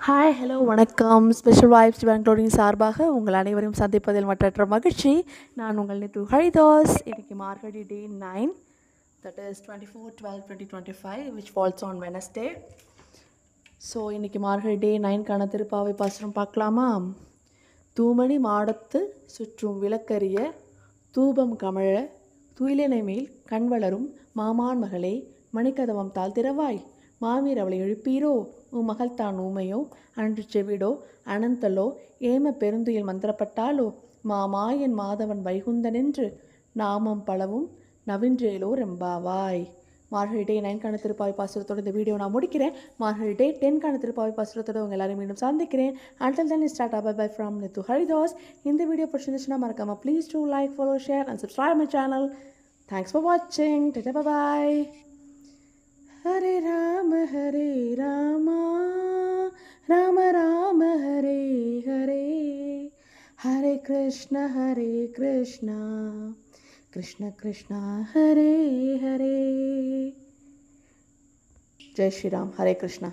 Hi hello வணக்கம். Special vibes பெங்களூரின் சார்பாக உங்கள் அனைவரையும் சந்திப்பதில் மற்றற்ற மகிழ்ச்சி. நான் உங்கள் நித்து ஹரிதாஸ். இன்றைக்கி மார்கழி டே 9, that is 24/12/2025, which falls on Wednesday. So இன்றைக்கி மார்கழி டே 9க்கான திருப்பாவை பாசுரம் பார்க்கலாமா? தூமணி மாடத்து சுற்றும் விளக்கரிய தூபம் கமழ துயிலினை மேல் கண் வளரும் மாமான் மகளே மணிக்கதவம் தாழ் திறவாய் மாமீர் அவளை எழுப்பீரோ மகள் தான் ஊமையோ அன்று செவிடோ அனந்தலோ ஏம பெருந்துயில் மந்திரப்பட்டாலோ மாமாயன் மாதவன் வைகுந்தனென்று நாமம் பலவும் நவின்றேலோ ரெம்பாவாய். மார்கழி டே 9க்கான திருப்பாவை பாசுரத்தோட இந்த வீடியோ நான் முடிக்கிறேன். மார்கழி டே 10க்கான திருப்பாவை பாசுரத்தோட உங்கள் எல்லாரும் மீண்டும் சந்திக்கிறேன். Until then, start bye from Nitu Haridas. இந்த வீடியோ பிடிச்சிருந்துச்சுன்னா மறக்காம please do like, follow, share and subscribe my channel. Thanks for வாட்சிங். டாடா பாய். ஹரே ராம ராம ராம ஹரே ஹரே ஹரே கிருஷ்ண கிருஷ்ண கிருஷ்ண ஹரே ஹரே. ஜெய் ஸ்ரீராம். ஹரே கிருஷ்ணா.